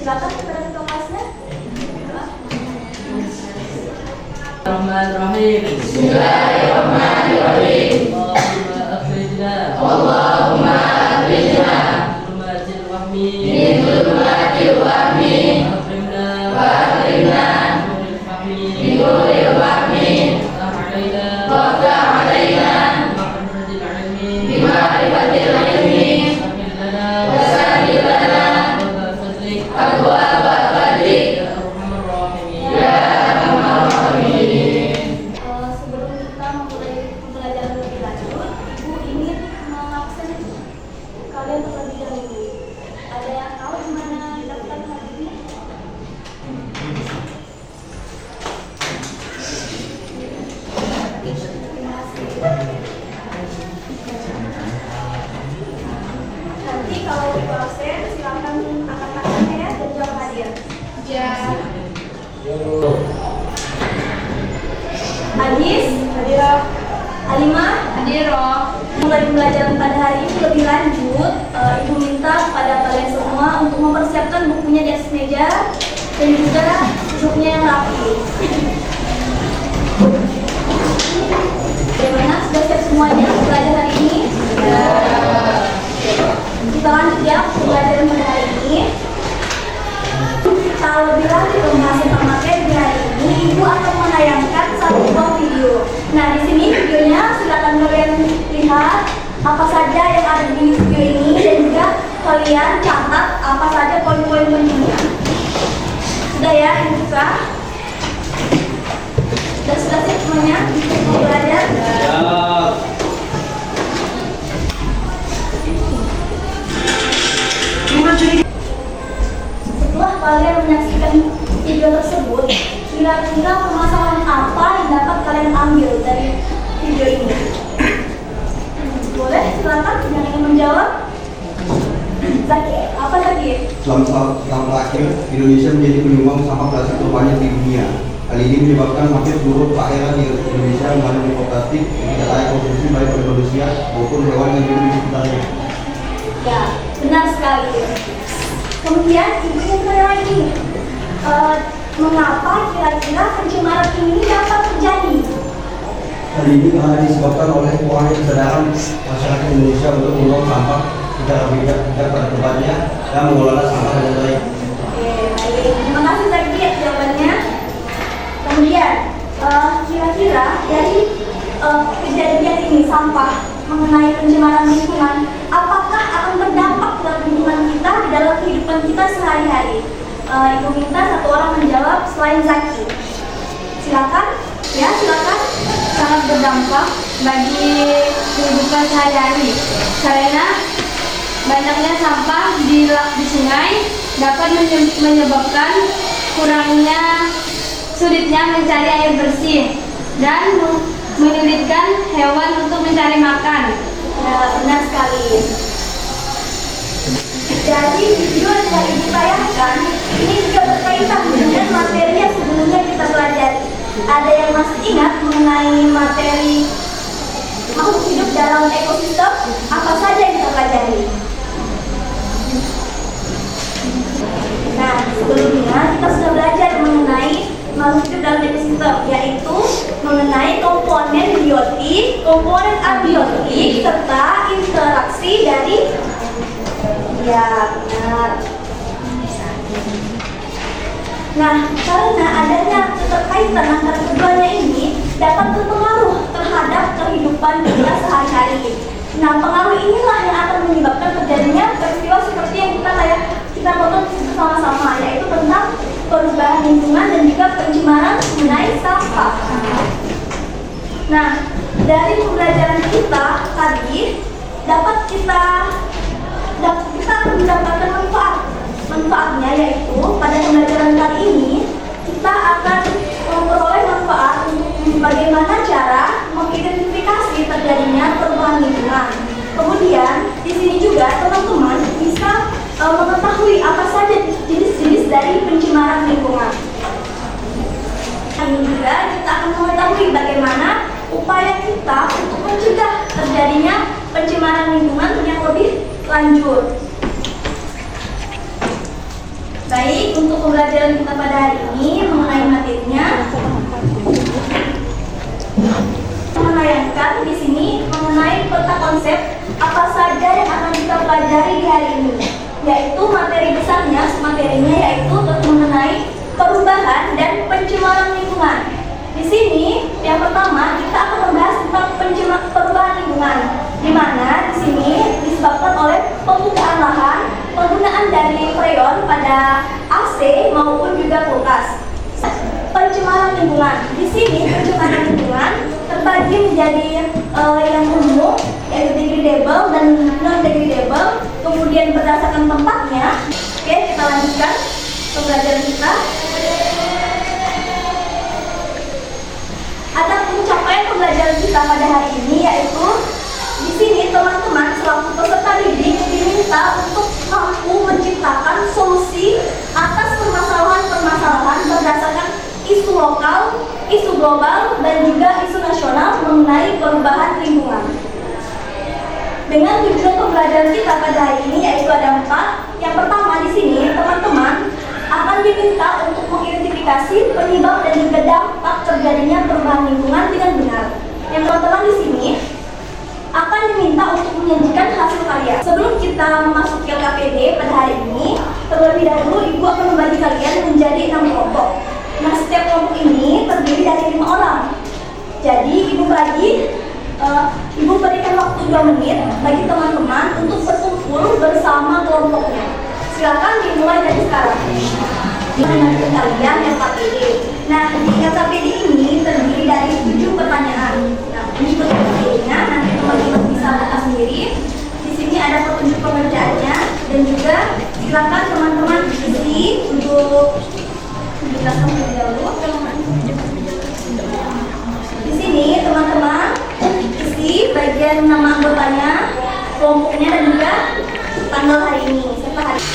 Silakan kepada ketua kelasnya. Bismillahirrahmanirrahim. Bismillahirrahmanirrahim. Allahumma akhrijna min dhulumatil wahmi wa akrimna min nuril fahmi wa ftah alaina bi ma'rifatil ilmi wa sahhil lana abwaaba fadlik ya arhamar rahimin. Sebelum kita memulai pembelajaran lebih lanjut, Ibu ingin mengabsen kalian terlebih dahulu. Ada yang tahu di mana didaftar hari ini? Terima kasih. Nanti kalau Ibu absen, silakan angkat tangannya ya dan jawab hadir. Ya. Hadis, hadiroh. Alimah, hadiroh. Mulai pembelajaran pada hari ini lebih lanjut, Ibu minta kepada kalian semua untuk mempersiapkan bukunya di atas meja dan juga duduknya yang rapi. Bagaimana? Sudah siap semuanya belajar hari ini? Ya. Kita lanjut ya pembelajaran pada hari ini. Kalau lebih lanjut membahas tentang materi di hari ini, Ibu akan menayangkan satu buah video. Nah, di sini videonya silakan kalian lihat apa saja yang ada di video ini dan juga kalian catat apa saja poin-poin pentingnya. Sudah ya, Ibu buka. Sudah siap semuanya untuk belajar? Setelah kalian menyaksikan video tersebut, kira-kira permasalahan apa yang dapat kalian ambil dari video ini? Boleh, silakan yang ingin menjawab. Zaki, apa Zaki? Selama terakhir, Indonesia menjadi penyumbang sampah plastik terbanyak di dunia. Hal ini menyebabkan hampir seluruh daerah di Indonesia mengandung plastik yang tidak layak konsumsi baik oleh manusia maupun hewan yang hidup di sekitarnya. Ya, benar sekali. Kemudian Ibu yang tanya lagi, mengapa kira-kira pencemaran ini dapat terjadi? Hal ini karena disebabkan oleh kurangnya kesadaran masyarakat Indonesia untuk membuang sampah secara bijak pada tempatnya dan mengelola sampah dengan baik. Oke, baik. Terima kasih Zaki jawabannya. Kemudian, kira-kira dari kejadian ini sampah mengenai pencemaran lingkungan, apakah akan berdampak dalam lingkungan kita di dalam kehidupan kita sehari-hari? Ibu minta satu orang menjawab selain Zaki. Silakan, ya silakan. Sangat berdampak bagi kehidupan sehari-hari karena banyaknya sampah di sungai dapat menyebabkan kurangnya sulitnya mencari air bersih dan menyulitkan hewan untuk mencari makan. Ya, benar sekali. Jadi video yang tadi ditayangkan ini juga berkaitan dengan materi yang sebelumnya kita pelajari. Ada yang masih ingat mengenai materi komponen abiotik, serta interaksi dari benar. Nah, karena adanya keterkaitan antara keduanya ini dapat berpengaruh terhadap kehidupan kita sehari-hari. Nah, pengaruh inilah yang akan menyebabkan terjadinya peristiwa seperti yang kita tonton bersama-sama, yaitu tentang perubahan lingkungan dan juga pencemaran mengenai sampah. Nah, dari pembelajaran kita tadi dapat kita mendapatkan manfaatnya, yaitu pada pembelajaran kali ini kita akan memperoleh manfaat bagaimana cara mengidentifikasi terjadinya perubahan lingkungan. Kemudian di sini juga teman-teman bisa mengetahui apa saja jenis-jenis dari pencemaran lingkungan. Ini juga kita akan mengetahui bagaimana upaya kita untuk mencegah terjadinya pencemaran lingkungan yang lebih lanjut. Baik, untuk pembelajaran kita pada hari ini mengenai materinya, menayangkan di sini mengenai peta konsep apa saja yang akan kita pelajari di hari ini, yaitu materi besarnya, materinya yaitu mengenai perubahan dan pencemaran lingkungan. Di sini yang pertama kita akan membahas tentang perubahan lingkungan, di mana di sini disebabkan oleh pembukaan lahan, penggunaan dari freon pada AC maupun juga kulkas. Pencemaran lingkungan, di sini pencemaran lingkungan terbagi menjadi yang umum, yaitu degradable dan non degradable. Kemudian berdasarkan tempatnya, oke, kita lanjutkan pembelajaran kita. Ada pencapaian pembelajaran kita pada hari ini, yaitu di sini teman-teman selaku peserta didik diminta untuk mampu menciptakan solusi atas permasalahan-permasalahan berdasarkan isu lokal, isu global, dan juga isu nasional mengenai perubahan lingkungan. Dengan tujuan pembelajaran kita pada hari ini yaitu ada 4. Yang pertama di sini teman-teman akan diminta untuk mengidentifikasi penyebab dan juga dampak terjadinya perubahan lingkungan dengan benar. Yang teman-teman di sini akan diminta untuk menyajikan hasil karya. Sebelum kita memasuki LKPD pada hari ini, terlebih dahulu Ibu akan membagi kalian menjadi 6 kelompok. Nah, setiap kelompok ini terdiri dari 5 orang. Jadi Ibu berikan waktu 2 menit bagi teman-teman untuk berkumpul bersama kelompoknya. Silakan dimulai dari sekarang. Nanti kalian LKPD. Nah, di LKPD ini terdiri dari 7 pertanyaan. Nah, ini LKPD-nya nanti teman-teman bisa buka sendiri. Di sini ada petunjuk pengerjaannya dan juga silakan teman-teman isi untuk dijelaskan terlebih dahulu. Di sini teman-teman isi bagian nama anggotanya, kelompoknya dan juga tanggal hari ini serta hari.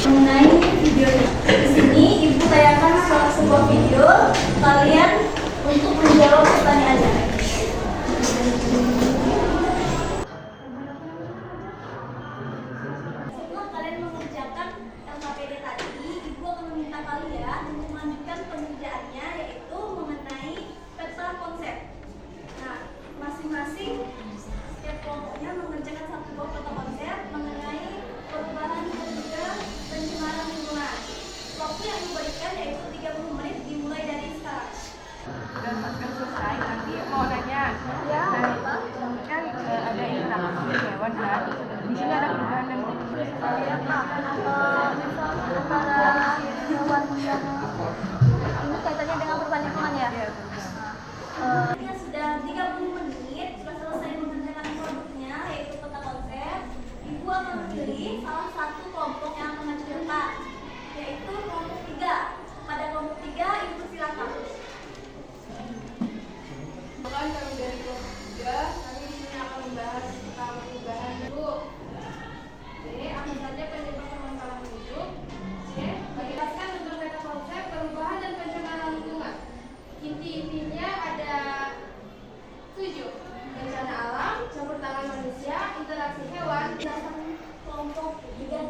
Mengenai video di sini Ibu tayangkan sebuah video kalian untuk menjawab pertanyaannya. Setelah kalian mengerjakan LKPD tadi, Ibu akan meminta kalian untuk melanjutkan pengerjaannya, yaitu mengenai peta konsep. Nah, masing-masing setiap kelompoknya mengerjakan satu buah peta konsep mengenai perubahan dan juga pencemaran lingkungan. Waktu yang diberikan yaitu 30 menit dimulai dari sekarang. Dan masker selesai, nanti mau nanya. Ya, Nah, kan ada interaksi hewan kan? Di sini ada perubahan dan saya antara hewan yang ini kaitannya dengan perubahan lingkungan ya. Ini sudah 30 menit, sudah selesai mengerjakan produknya yaitu peta konsep. Ibu akan memilih salah satu kelompok yang akan maju depan, yaitu kelompok 3. Pada kelompok 3 Ibu silakan. Bukan kami dari kelompok 3, kami di sini akan membahas tentang perubahan hidup. B. Apa saja penyebab permasalahan hidup? C. Menjelaskan tentang peta konsep perubahan dan pencemaran lingkungan. Inti-intinya ada 7. Bencana alam, campur tangan manusia, interaksi hewan. Kelompok 3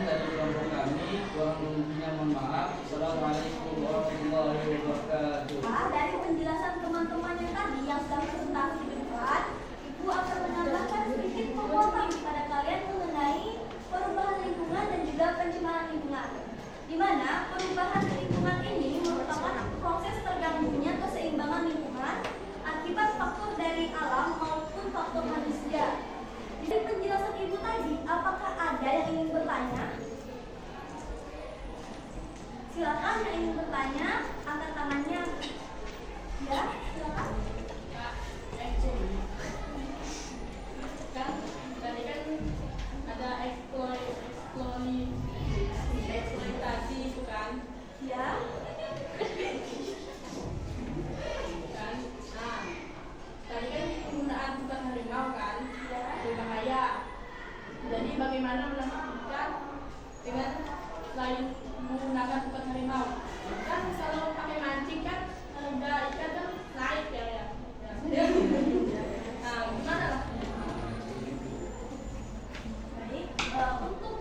dari kelompok kami. Kurang lebihnya mohon maaf. Assalamualaikum warahmatullahi wabarakatuh. Dari penjelasan teman-teman yang tadi yang sudah presentasi di depan, Ibu akan menambahkan sedikit pemahaman pada kalian mengenai perubahan lingkungan dan juga pencemaran lingkungan. Di mana perubahan lingkungan ini merupakan proses terganggunya keseimbangan lingkungan akibat faktor dari alam maupun faktor manusia. Dari penjelasan Ibu tadi, apakah ada yang ingin bertanya? Silakan yang ingin bertanya, angkat tangannya. Ya, silakan. Kan tadi kan ada eksploitasi itu kan. Ya. Kan nah tadi kan penggunaan hutan harimau kan berbahaya. Jadi bagaimana melakukan dengan selain menggunakan hutan harimau? Kan kalau pakai mancing kan udah ikan kan naik ya. Nah gimana lah? Baik, untuk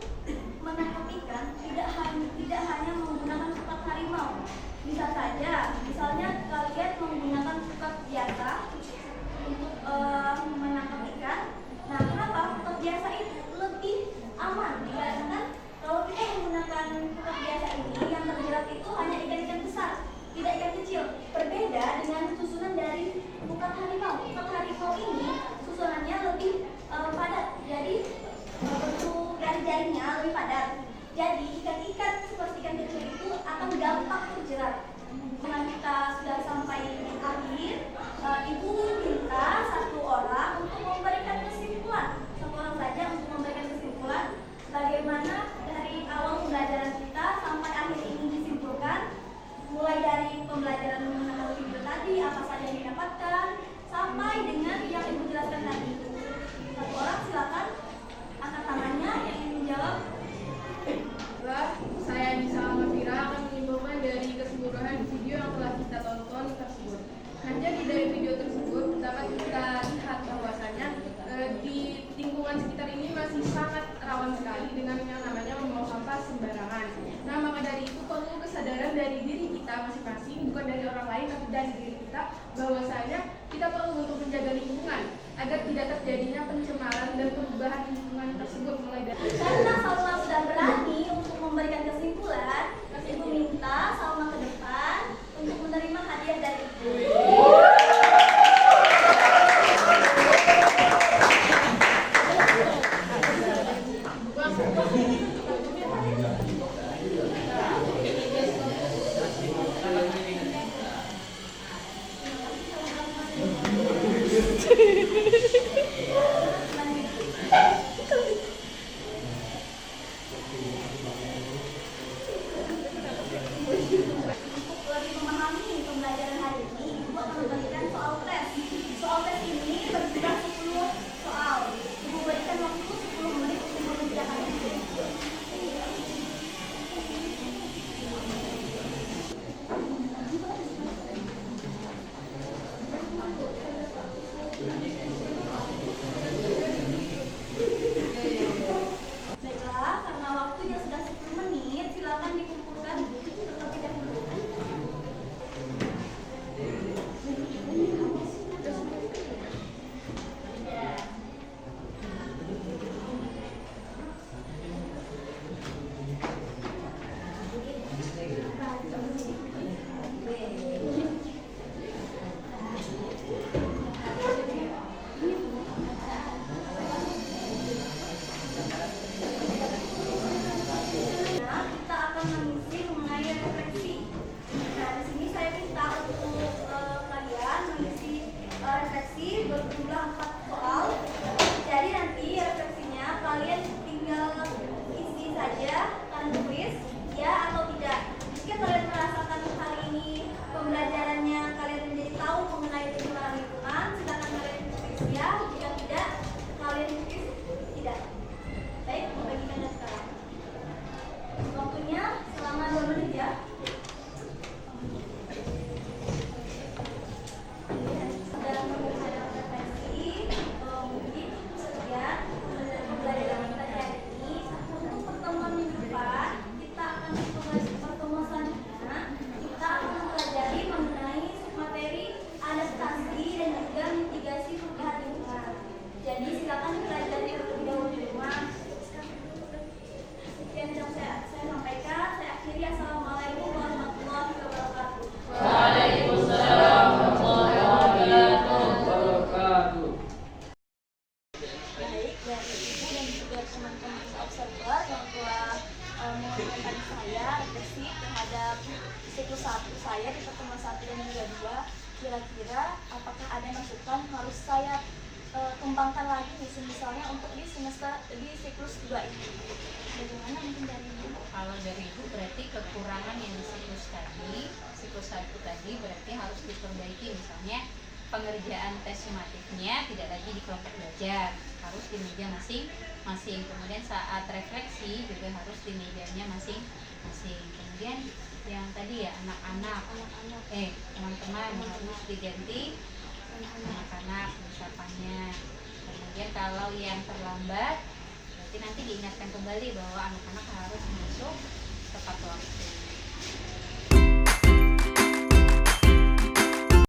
menangkap ikan tidak hanya menggunakan pukat harimau. Bisa saja, misalnya kalian menggunakan pukat biasa untuk menangkap ikan. Nah, kenapa pukat biasa itu lebih aman dikarenakan kalau kita menggunakan pukat biasa ini yang terjerat itu hanya ikan-ikan besar, tidak ikan kecil. Berbeda dengan susunan dari pukat harimau. Pukat harimau ini susunannya lebih padat, jadi bentuk dari jaringnya lebih padat. Jadi ikan-ikan seperti ikan kecil itu akan gampang terjerat. Dengan kita sudah sampai di akhir, Ibu minta satu orang untuk memberikan kesimpulan. Satu orang saja untuk memberikan kesimpulan bagaimana dari awal pembelajaran kita sampai akhir ini disimpulkan. Mulai dari pembelajaran menggunakan video tadi, apa saja yang didapatkan, sampai dengan yang Ibu jelaskan tadi. Satu orang silakan angkat tangannya yang ingin menjawab. Saya Nisa Mafira akan menyimpulkan dari keseluruhan video yang telah kita tonton tersebut. Nah, jadi dari video tersebut dapat kita lihat bahwasanya di lingkungan sekitar ini masih sangat rawan sekali dengan yang namanya membuang sampah sembarangan. Nah, maka dari itu perlu kesadaran dari diri kita masing-masing, bukan dari orang lain tapi dari diri kita, bahwasanya kita perlu untuk menjaga lingkungan agar tidak terjadinya pencemaran dan perubahan lingkungan tersebut mulai dari. Karena Salma sudah berani untuk memberikan kesimpulan, Ibu minta Salma ke depan untuk menerima hadiah dari Ibu. tadi saya refleksi terhadap siklus 1 saya di pertemuan 1 dan juga 2. Kira-kira apakah ada masukan harus saya kembangkan lagi misalnya untuk di siklus 2 ini? Bagaimana mungkin dari Ibu? Kalau dari Ibu berarti kekurangan yang di siklus 1 tadi berarti harus diperbaiki, misalnya pengerjaan tes sumatifnya tidak lagi di kelompok belajar, harus di meja masing-masing. Kemudian saat refleksi juga harus di mejanya masing-masing. Kemudian yang tadi ya teman-teman harus diganti anak-anak ucapannya. Kemudian kalau yang terlambat berarti nanti diingatkan kembali bahwa anak-anak harus masuk tepat waktu.